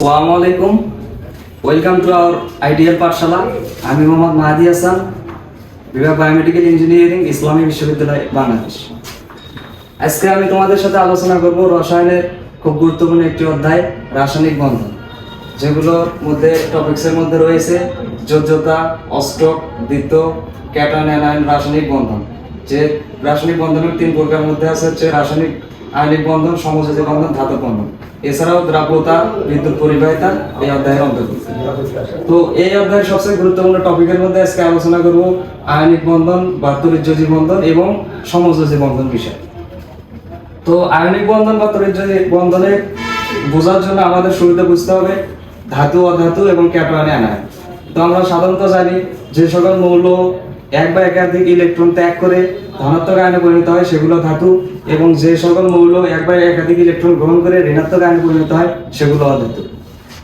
আসসালামু আলাইকুম, welcome to our ideal পাঠশালা। আমি মোহাম্মদ মাহাদি হাসান, বিভাগ বায়োমেডিক্যাল ইঞ্জিনিয়ারিং, ইসলামী বিশ্ববিদ্যালয়, বাংলাদেশ। আজকে আমি তোমাদের সাথে আলোচনা করব রসায়নের খুব গুরুত্বপূর্ণ একটি অধ্যায়, রাসায়নিক বন্ধন, যেগুলোর মধ্যে টপিক্সের মধ্যে রয়েছে যোজ্যতা, অষ্টক, দ্বিত্ব, ক্যাটায়ন, অ্যানায়ন, রাসায়নিক বন্ধন। যে রাসায়নিক বন্ধনের তিন প্রকার মধ্যে আছে হচ্ছে রাসায়নিক আয়নিক বন্ধন, সমযোজী বন্ধন, ধাতব বন্ধন। এছাড়াও দ্রাব্যতা, বিদ্যুৎ পরিবাহিতা এই অধ্যায়ের অন্তর্ভুক্ত। তো এই অধ্যায়ের সবচেয়ে গুরুত্বপূর্ণ টপিকের মধ্যে আজকে আলোচনা করব আয়নিক বন্ধন বা তড়িৎযোজী বন্ধন এবং সমযোজী বন্ধন বিষয়। তো আয়নিক বন্ধন বা তড়িৎযোজী বন্ধনে বোঝার জন্য আমাদের শুরুতে বুঝতে হবে ধাতু, অধাতু এবং ক্যাটায়ন, অ্যানায়ন। তো আমরা সাধারণত জানি যে সকল মৌল এক বা একাধিক ইলেকট্রন ত্যাগ করে ধনাত্মক আয়নে পরিণত হয় সেগুলো ধাতু, এবং যে সকল মৌল এক বা একাধিক ইলেকট্রন গ্রহণ করে ঋণাত্মক আয়নে পরিণত হয় সেগুলো অধাতু।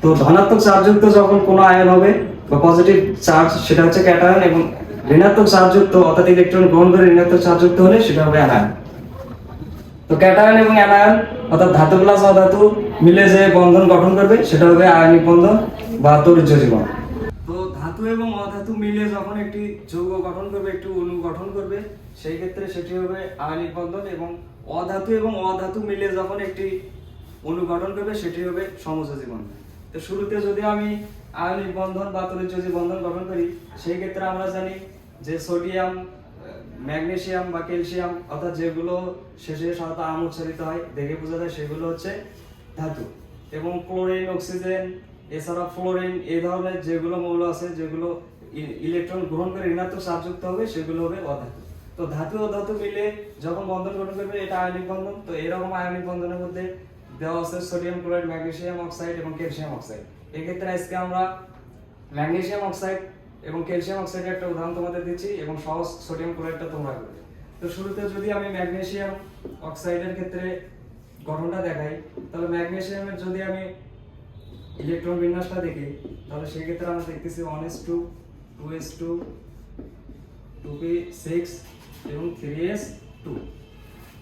তো ধনাত্মক চার্জযুক্ত যখন কোনো আয়ন হবে বা পজিটিভ চার্জ, সেটা হচ্ছে ক্যাটায়ন, এবং ঋণাত্মক চার্জযুক্ত অর্থাৎ ইলেকট্রন গ্রহণ করে ঋণাত্মক চার্জযুক্ত হলে সেটা হবে অ্যানায়ন। তো ক্যাটায়ন এবং অ্যানায়ন অর্থাৎ ধাতু প্লাস অধাতু মিলে যে বন্ধন গঠন করবে সেটা হবে আয়নিক বন্ধন বা তড়িৎযোজী বন্ধন। তো ধাতু এবং অধাতু মিলে যখন একটি যৌগ গঠন করবে, একটি অণু গঠন করবে, সেই ক্ষেত্রে সেটি হবে আয়নিক বন্ধন, এবং অধাতু এবং অধাতু মিলে যখন একটি অণু গঠন করবে সেটি হবে সমযোজী বন্ধন। তো শুরুতে যদি আমি আয়নিক বন্ধন বা তড়িৎযোজী বন্ধন গঠন করি, সেই ক্ষেত্রে আমরা জানি যে সোডিয়াম, ম্যাগনেসিয়াম বা ক্যালসিয়াম অর্থাৎ যেগুলো শেষে সাধারণত আম উচ্চারিত হয়, দেখে বোঝা যায় সেগুলো হচ্ছে ধাতু, এবং ক্লোরিন, অক্সিজেন, এছাড়া ফ্লোরিন, এই ধরনের যেগুলো মৌল আছে যেগুলো ইলেকট্রন গ্রহণ করে ঋণাত্মক চার্জযুক্ত হবে সেগুলো হবে অধাতু। তো ধাতু ও ধাতু মিলে যখন বন্ধন গঠন করবে এটা আয়নিক বন্ধন। তো এরকম আয়নিক বন্ধনের মধ্যে দেওয়া আছে সোডিয়াম ক্লোরাইড, ম্যাগনেসিয়াম অক্সাইড এবং ক্যালসিয়াম অক্সাইড। এক্ষেত্রে আজকে আমরা ম্যাগনেসিয়াম অক্সাইড এবং ক্যালসিয়াম অক্সাইডের একটা উদাহরণ তোমাদের দিচ্ছি, এবং সহজ সোডিয়াম ক্লোরাইডটা তোমরা করবে। তো শুরুতে যদি আমি ম্যাগনেসিয়াম অক্সাইডের ক্ষেত্রে গঠনটা দেখাই, তাহলে ম্যাগনেসিয়ামের যদি আমি ইলেকট্রন বিন্যাসটা দেখি, তাহলে সেই ক্ষেত্রে আমরা দেখতেছি 1s2, 2s2, 2p6 এবং 3s2।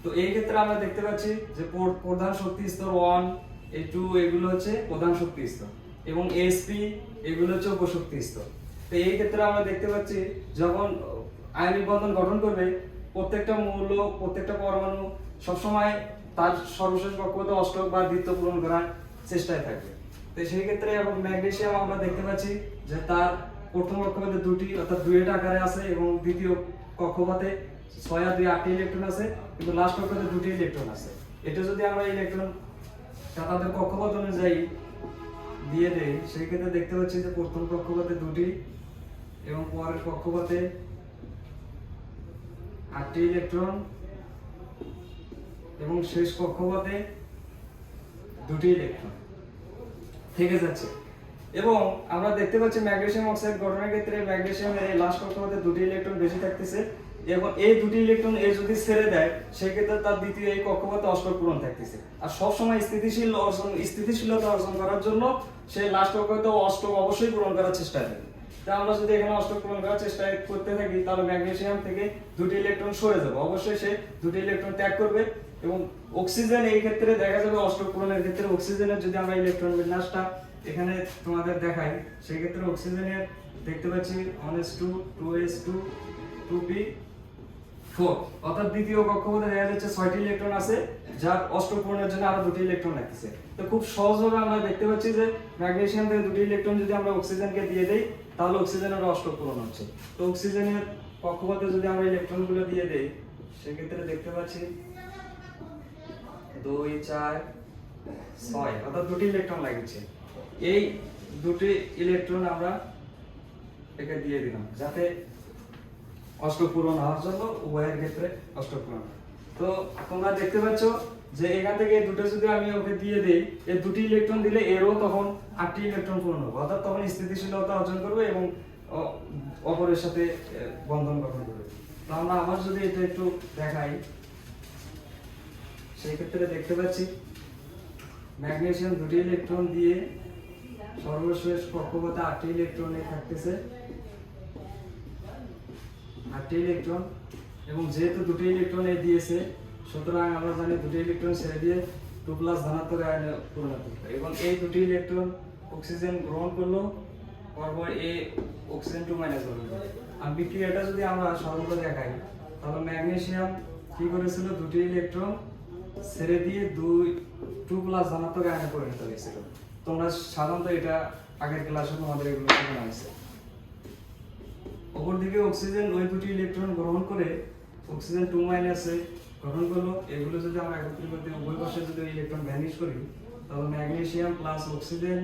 তো এই ক্ষেত্রে আমরা দেখতে পাচ্ছি যে প্রধান শক্তি স্তর 1, এই 2 এগুলো হচ্ছে প্রধান শক্তি স্তর, এবং sp এগুলো হচ্ছে উপশক্তি স্তর। তো এই ক্ষেত্রে আমরা দেখতে পাচ্ছি যখন আয়নিক বন্ধন গঠন করবে, প্রত্যেকটা মৌল, প্রত্যেকটা পরমাণু সবসময় তার সর্বশেষ কক্ষপথে অষ্টক বা দ্বিত্ব পূরণ করার চেষ্টায় থাকবে। তো সেই ক্ষেত্রে এখন ম্যাগনেসিয়াম আমরা দেখতে পাচ্ছি যে তার প্রথম কক্ষপথে দুটি অর্থাৎ ডুয়েট আকারে আছে, এবং দ্বিতীয় কক্ষপথে 6 আর 2 8টি ইলেকট্রন আছে, কিন্তু লাস্ট কক্ষপথে দুটি ইলেকট্রন আছে। এটা যদি আমরা ইলেকট্রন তাদের কক্ষপথ অনুযায়ী দিয়ে দেই, সেই ক্ষেত্রে দেখতে পাচ্ছি যে প্রথম কক্ষপথে দুটি এবং পরের কক্ষপথে 8টি ইলেকট্রন, এবং শেষ কক্ষপথে দুটি ইলেকট্রন থেকে যাচ্ছে। এবং আমরা দেখতে পাচ্ছি ম্যাগনেসিয়াম অক্সাইড গঠনের ক্ষেত্রে ম্যাগনেসিয়ামের এই লাস্ট কক্ষপথে দুটি ইলেকট্রন বেশি থাকতেছে, এবং এই দুটি ইলেকট্রন এর যদি ছেড়ে দেয় সেই ক্ষেত্রে তার দ্বিতীয় এই কক্ষপথে অষ্টক পূরণ থাকতেছে। আর সব সময় স্থিতিশীলতা অর্জন করার জন্য সে লাস্ট কক্ষপথে অষ্টক অবশ্যই পূরণ করার চেষ্টা করে। তা আমরা যদি এখানে অষ্টক পূরণ করার চেষ্টা করতে থাকি, তাহলে ম্যাগনেসিয়াম থেকে দুটি ইলেকট্রন সরে যাবে, অবশ্যই সে দুটি ইলেকট্রন ত্যাগ করবে। এবং অক্সিজেন এই ক্ষেত্রে দেখা যাবে অষ্টক পূরণের ক্ষেত্রে অক্সিজেনের যদি আমরা ইলেকট্রন বিন্যাসটা এখানে তোমাদের দেখাই, সেই ক্ষেত্রে অক্সিজেনের দেখতে পাচ্ছি 1s2, 2s2, 2p4, অর্থাৎ দ্বিতীয় কক্ষপথে দেখা যাচ্ছে 6টি ইলেকট্রন আছে, যার অষ্টক পূরণের জন্য আরো দুটি ইলেকট্রন লাগতেছে। তো খুব সহজভাবে আমরা দেখতে পাচ্ছি যে ম্যাগনেসিয়াম থেকে দুটি ইলেকট্রন যদি আমরা অক্সিজেনকে দিয়ে দেই, তাহলে অক্সিজেনের অষ্টক পূরণ হচ্ছে। তো অক্সিজেনের কক্ষপথে যদি আমরা ইলেকট্রনগুলো দিয়ে দেই, সেক্ষেত্রে দেখতে পাচ্ছি 2, 4, 6, অর্থাৎ দুটি ইলেকট্রন লাগছে। এই দুটি ইলেকট্রন আমরা একে দিয়ে দিলাম যাতে অষ্টক পূরণ হওয়ার জন্য উভয়ের ক্ষেত্রে অষ্টক পূরণ। তো তোমরা দেখতে পাচ্ছ যে এখান থেকে এই দুটো যদি আমি ওকে দিয়ে দেই, এই দুটি ইলেকট্রন দিলে এরও তখন 8টি ইলেকট্রন পূরণ হবে, অর্থাৎ তখন স্থিতিশীলতা অর্জন করবে এবং অপরের সাথে বন্ধন গঠন করবে। তো আমরা আবার যদি এটা একটু দেখাই, সেই ক্ষেত্রে দেখতে পাচ্ছি ম্যাগনেসিয়াম দুটি ইলেকট্রন দিয়ে সর্বশেষ কক্ষপথে 8টি ইলেকট্রন থাকতেছে, 8টি ইলেকট্রন, এবং যেহেতু দুটি ইলেকট্রন দিয়েছে সুতরাং আমরা জানি দুটি ইলেকট্রন ছেড়ে দিয়ে 2+ ধনাত্মক আয়নে পরিণত হবে এবং এই দুটি ইলেকট্রন অক্সিজেন গ্রহণ করলো, পরপর এই অক্সিজেন 2- গ্রহণ করবে। আর বিক্রিয়াটা যদি আমরা সরল করে দেখাই, তাহলে ম্যাগনেসিয়াম কি করেছিল, দুটি ইলেকট্রন ছেড়ে দিয়ে 2+ ধনাত্মক আয়নে পরিণত হয়েছিল। তোমরা সাধারণত এটা আগের ক্লাসে তোমাদের এগুলো শেখানো হয়েছে। অপরদিকে অক্সিজেন ওই দুটি ইলেকট্রন গ্রহণ করে অক্সিজেন 2- গ্রহণ করলো। এগুলো যদি আমরা একত্রিত করতে উভয় পাশে যদি ইলেকট্রন ভ্যানিশ করি, তাহলে ম্যাগনেসিয়াম প্লাস অক্সিজেন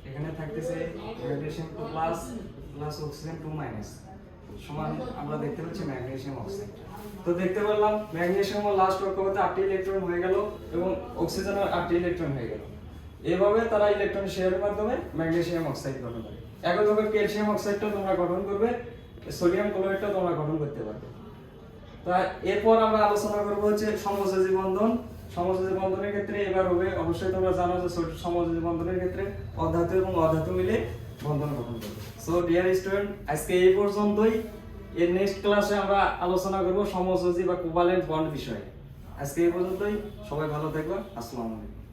এখানে থাকতেছে ম্যাগনেসিয়াম প্লাস অক্সিজেন 2- সমান আমরা দেখতে পাচ্ছি ম্যাগনেসিয়াম অক্সাইড। তো দেখতে পেলাম ম্যাগনেসিয়াম লাস্ট কক্ষপথে 8টি ইলেকট্রন হয়ে গেল এবং অক্সিজেনের 8টি ইলেকট্রন হয়ে গেল। এভাবে তারা ইলেকট্রন শেয়ারের মাধ্যমে ম্যাগনেসিয়াম অক্সাইড গঠন করে। একইভাবে ক্যালসিয়াম অক্সাইডটা তোমরা গঠন করবে, সোডিয়াম ক্লোরাইডটা তোমরা গঠন করতে পারবে। তা এরপর আমরা আলোচনা করব হচ্ছে সমযোজী বন্ধন। সমযোজী বন্ধনের ক্ষেত্রে এবার হবে, অবশ্যই তোমরা জানো যে সমযোজী বন্ধনের ক্ষেত্রে অধাতু এবং অধাতু মিলে বন্ধন গঠন করবে। সো ডিয়ার স্টুডেন্ট, আজকে এই পর্যন্তই। এর নেক্সট ক্লাসে আমরা আলোচনা করব সমযোজী বা কোভালেন্ট বন্ড বিষয়ে। আজকে এই পর্যন্তই, সবাই ভালো থাকবে। আসসালামু আলাইকুম।